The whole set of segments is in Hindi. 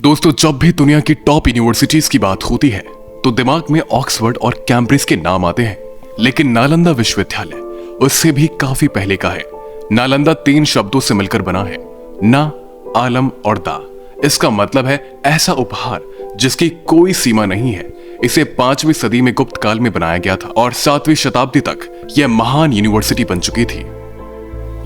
दोस्तों, जब भी दुनिया की टॉप यूनिवर्सिटीज की बात होती है तो दिमाग में ऑक्सफोर्ड और कैम्ब्रिज के नाम आते हैं, लेकिन नालंदा विश्वविद्यालय उससे भी काफी पहले का है। नालंदा 3 शब्दों से मिलकर बना है, ना, आलम और दा। इसका मतलब है ऐसा उपहार जिसकी कोई सीमा नहीं है। इसे 5वीं सदी में गुप्त काल में बनाया गया था और 7वीं शताब्दी तक यह महान यूनिवर्सिटी बन चुकी थी।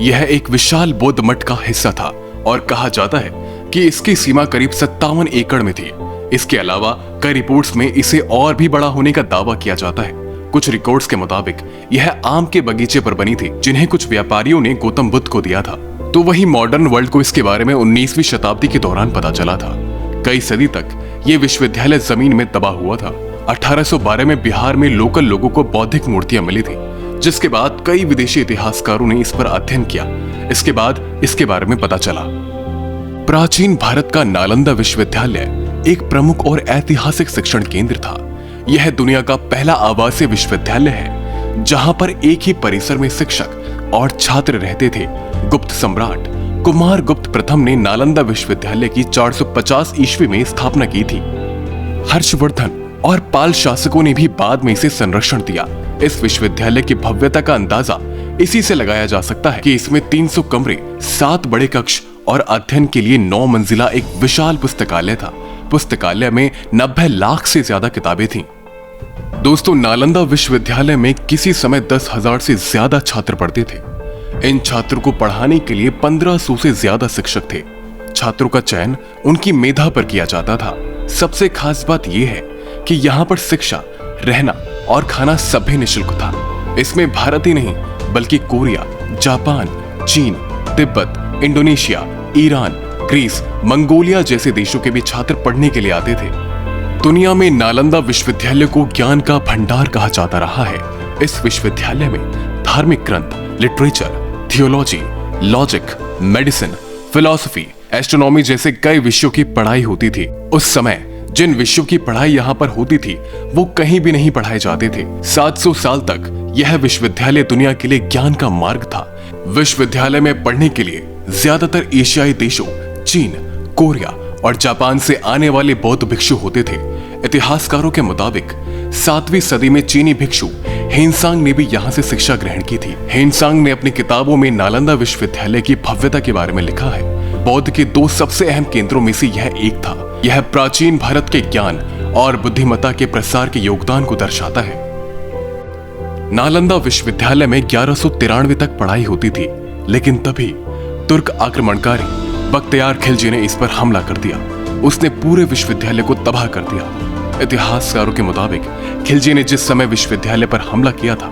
यह एक विशाल बौद्ध मठ का हिस्सा था और कहा जाता है कि इसकी सीमा करीब 57 एकड़ में थी। इसके अलावा कई रिपोर्ट्स में इसे और भी बड़ा होने का दावा किया जाता है। कुछ रिकॉर्ड्स के मुताबिक यह आम के बगीचे पर बनी थी जिन्हें कुछ व्यापारियों ने गौतम बुद्ध को दिया था। तो वही मॉडर्न वर्ल्ड को इसके बारे में 19वीं शताब्दी के दौरान पता चला था। कई सदी तक ये विश्वविद्यालय जमीन में दबा हुआ था। 1812 में बिहार में लोकल लोगों को बौद्धिक मूर्तियां मिली थी, जिसके बाद कई विदेशी इतिहासकारों ने इस पर अध्ययन किया। इसके बाद इसके बारे में पता चला। प्राचीन भारत का नालंदा विश्वविद्यालय एक प्रमुख और ऐतिहासिक शिक्षण केंद्र था। यह दुनिया का पहला आवासीय विश्वविद्यालय है जहां पर एक ही परिसर में शिक्षक और छात्र रहते थे। गुप्त सम्राट कुमार गुप्त प्रथम ने नालंदा विश्वविद्यालय की 450 ईस्वी में स्थापना की थी। हर्षवर्धन और पाल शासकों ने भी बाद में इसे संरक्षण दिया। इस विश्वविद्यालय की भव्यता का अंदाजा इसी से लगाया जा सकता है कि इसमें 300 कमरे, 7 बड़े कक्ष और अध्ययन के लिए 9 मंजिला एक विशाल पुस्तकालय था। पुस्तकालय में 90 लाख से ज्यादा किताबें थीं। दोस्तों, नालंदा विश्वविद्यालय में किसी समय 10,000 से ज्यादा छात्र पढ़ते थे। इन छात्रों को पढ़ाने के लिए 1500 से ज्यादा शिक्षक थे। छात्रों का चयन उनकी मेधा पर किया जाता था। सबसे खास बात यह है कि यहाँ पर शिक्षा, रहना और खाना सभी निःशुल्क था। इसमें भारत ही नहीं बल्कि कोरिया, जापान, चीन, Tibet, Indonesia, Iran, Greece, Mongolia जैसे देशों के भी छात्र पढ़ने के लिए आते थे। दुनिया में नालंदा विश्वविद्यालय को ज्ञान का भंडार कहा जाता रहा है। इस विश्वविद्यालय में धार्मिक ग्रंथ, literature, theology, logic, medicine, philosophy, astronomy जैसे कई विषयों की पढ़ाई होती थी। उस समय जिन विषयों की पढ़ाई यहाँ पर होती थी वो कहीं भी नहीं पढ़ाए जाते थे। 700 साल तक यह विश्वविद्यालय दुनिया के लिए ज्ञान का मार्ग था। विश्वविद्यालय में पढ़ने के लिए ज्यादातर एशियाई देशों, चीन, कोरिया और जापान से आने वाले बौद्ध भिक्षु होते थे। इतिहासकारों के मुताबिक 7वीं सदी में चीनी भिक्षु हेनसांग ने भी यहाँ से शिक्षा ग्रहण की थी। हेनसांग ने अपनी किताबों में नालंदा विश्वविद्यालय की भव्यता के बारे में लिखा है। बौद्ध के 2 सबसे अहम केंद्रों में से यह एक था। यह प्राचीन भारत के ज्ञान और बुद्धिमत्ता के प्रसार के योगदान को दर्शाता है। नालंदा विश्वविद्यालय में 1193 तक पढ़ाई होती थी, लेकिन तभी तुर्क आक्रमणकारी बख्तियार खिलजी ने इस पर हमला कर दिया। उसने पूरे विश्वविद्यालय को तबाह कर दिया। इतिहासकारों के मुताबिक खिलजी ने जिस समय विश्वविद्यालय पर हमला किया था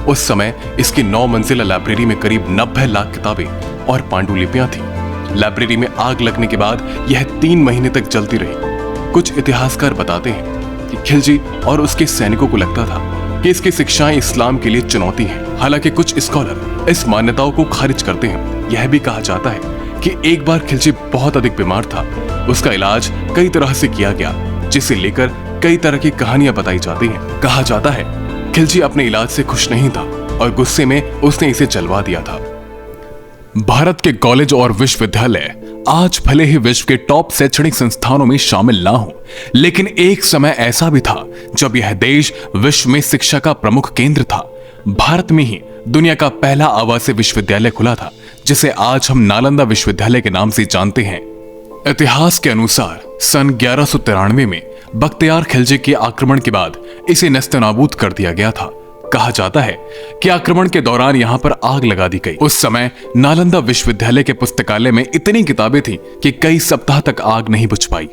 उस समय इसकी 9 मंजिला लाइब्रेरी में करीब 90 लाख किताबें और पांडुलिपियां थीं। लाइब्रेरी में आग लगने के बाद यह 3 महीने तक जलती रही। कुछ इतिहासकार बताते हैं कि खिलजी और उसके सैनिकों को लगता था कि इसकी शिक्षाएं इस्लाम के लिए चुनौती हैं। हालांकि कुछ स्कॉलर इस मान्यताओं को खारिज करते हैं। यह भी कहा जाता है कि एक बार खिलजी बहुत अधिक बीमार था। उसका इलाज कई तरह से किया गया, जिसे लेकर कई तरह की कहानियां बताई जाती हैं। कहा जाता है खिलजी अपने इलाज से खुश नहीं था और गुस्से में उसने इसे जलवा दिया था। भारत के कॉलेज और विश्वविद्यालय आज भले ही विश्व के टॉप शैक्षणिक संस्थानों में शामिल ना हो, लेकिन एक समय ऐसा भी था जब यह देश विश्व में शिक्षा का प्रमुख केंद्र था। भारत में ही दुनिया का पहला आवासीय विश्वविद्यालय खुला था, जिसे आज हम नालंदा विश्वविद्यालय के नाम से जानते हैं। इतिहास के अनुसार सन 1193 में बख्तियार खिलजी के आक्रमण के बाद इसे नेस्तनाबूद कर दिया गया था। कहा जाता है कि आक्रमण के दौरान यहां पर आग लगा दी गई। उस समय नालंदा विश्वविद्यालय के पुस्तकालय में इतनी किताबें थीं कि कई सप्ताह तक आग नहीं बुझ पाई।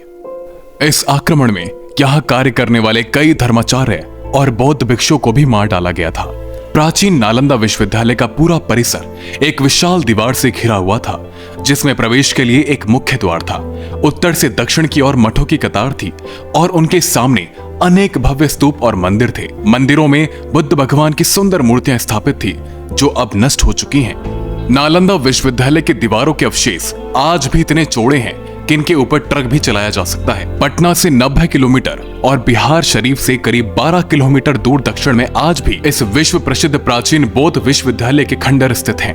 इस आक्रमण में यहां कार्य करने वाले कई धर्माचार्य और बौद्ध भिक्षुओं को भी मार डाला गया था। प्राचीन नालंदा विश्वविद्यालय का पूरा परिसर एक विशाल दीवार से घिरा हुआ था, जिसमें प्रवेश के लिए एक मुख्य द्वार था। उत्तर से दक्षिण की ओर मठों की कतार थी और उनके सामने अनेक भव्य स्तूप और मंदिर थे। मंदिरों में बुद्ध भगवान की सुंदर मूर्तियां स्थापित थी, जो अब नष्ट हो चुकी हैं। नालंदा विश्वविद्यालय की दीवारों के अवशेष आज भी इतने चौड़े हैं कि इनके ऊपर ट्रक भी चलाया जा सकता है। पटना से 90 किलोमीटर और बिहार शरीफ से करीब 12 किलोमीटर दूर दक्षिण में आज भी इस विश्व प्रसिद्ध प्राचीन बौद्ध विश्वविद्यालय के खंडर स्थित हैं।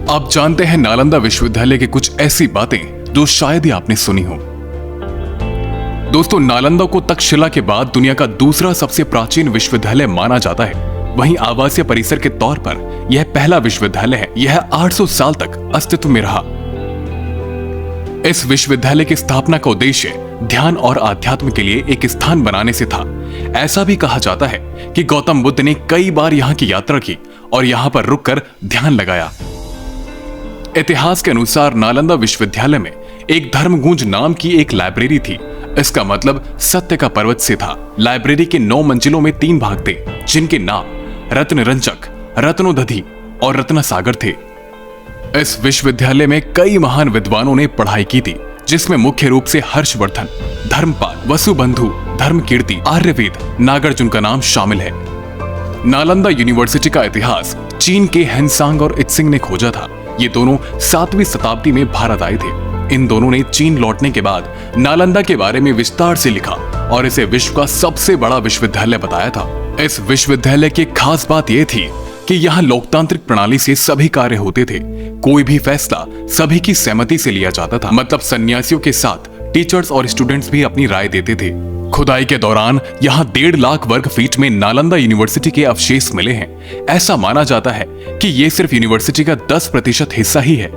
अब जानते हैं नालंदा विश्वविद्यालय की कुछ ऐसी बातें जो शायद ही आपने सुनी हो। दोस्तों, नालंदा को तक्षशिला के बाद दुनिया का दूसरा सबसे प्राचीन विश्वविद्यालय माना जाता है। वहीं आवासीय परिसर के तौर पर यह पहला विश्वविद्यालय है। यह 800 साल तक अस्तित्व में रहा। इस विश्वविद्यालय की स्थापना का उद्देश्य ध्यान और आध्यात्म के लिए एक स्थान बनाने से था। ऐसा भी कहा जाता है कि गौतम बुद्ध ने कई बार यहाँ की यात्रा की और यहाँ पर रुककर ध्यान लगाया। इतिहास के अनुसार नालंदा विश्वविद्यालय में एक धर्मगूंज नाम की एक लाइब्रेरी थी। इसका मतलब सत्य का पर्वत से था। लाइब्रेरी के 9 मंजिलों में 3 भाग थे, जिनके नाम रत्नरंजक, रत्नोदधि और रत्नसागर थे। इस विश्वविद्यालय में कई महान विद्वानों ने पढ़ाई की थी, जिसमें मुख्य रूप से हर्षवर्धन, धर्मपाल, वसुबंधु, धर्मकीर्ति, आर्यवेद, नागार्जुन का नाम शामिल है। नालंदा यूनिवर्सिटी का इतिहास चीन के हेनसांग और इत्सिंग ने खोजा था। ये दोनों 7वीं शताब्दी में भारत आए थे। इन दोनों ने चीन लौटने के बाद नालंदा के बारे में विस्तार से लिखा और इसे विश्व का सबसे बड़ा विश्वविद्यालय बताया था। इस विश्वविद्यालय की खास बात यह थी कि यहाँ लोकतांत्रिक प्रणाली से सभी कार्य होते थे। कोई भी फैसला सभी की सहमति से लिया जाता था। मतलब सन्यासियों के साथ टीचर्स और स्टूडेंट्स भी अपनी राय देते थे। खुदाई के दौरान यहाँ 1.5 लाख वर्ग फीट में नालंदा यूनिवर्सिटी के अवशेष मिले हैं। ऐसा माना जाता है कि ये सिर्फ यूनिवर्सिटी का 10% हिस्सा ही है।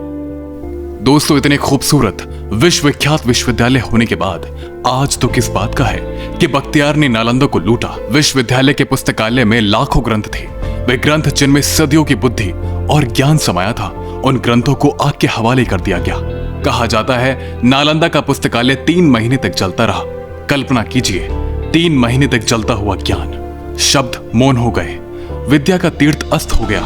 दोस्तों, इतने खूबसूरत विश्वविख्यात विश्वविद्यालय होने के बाद आज तो किस बात का है कि बख्तियार ने नालंदा को लूटा। विश्वविद्यालय के पुस्तकालय में लाखों ग्रंथ थे। वे ग्रंथ जिनमें सदियों की बुद्धि और ज्ञान समाया था, उन ग्रंथों को आग के हवाले कर दिया गया। कहा जाता है नालंदा का पुस्तकालय 3 महीने तक चलता रहा। कल्पना कीजिए, 3 महीने तक चलता हुआ ज्ञान। शब्द मौन हो गए, विद्या का तीर्थ अस्त हो गया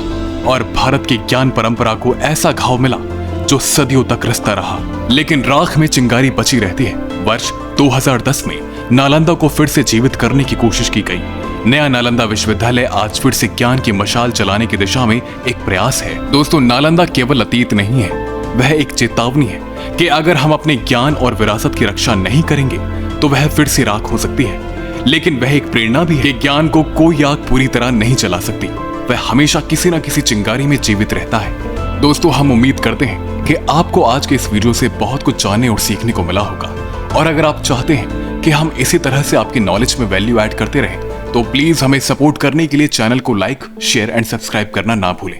और भारत की ज्ञान परंपरा को ऐसा घाव मिला जो सदियों तक रिश्ता रहा, लेकिन राख में चिंगारी बची रहती है। वर्ष 2010 में नालंदा को फिर से जीवित करने की कोशिश की गई। नया नालंदा विश्वविद्यालय आज फिर से ज्ञान की मशाल चलाने की दिशा में एक प्रयास है। दोस्तों, नालंदा केवल अतीत नहीं है, वह एक चेतावनी है कि अगर हम अपने ज्ञान और विरासत की रक्षा नहीं करेंगे तो वह फिर से राख हो सकती है। लेकिन वह एक प्रेरणा भी है कि ज्ञान को कोई आग पूरी तरह नहीं जला सकती, वह हमेशा किसी न किसी चिंगारी में जीवित रहता है। दोस्तों, हम उम्मीद करते हैं कि आपको आज के इस वीडियो से बहुत कुछ जानने और सीखने को मिला होगा। और अगर आप चाहते हैं कि हम इसी तरह से आपकी नॉलेज में वैल्यू ऐड करते रहें तो प्लीज हमें सपोर्ट करने के लिए चैनल को लाइक, शेयर एंड सब्सक्राइब करना ना भूलें।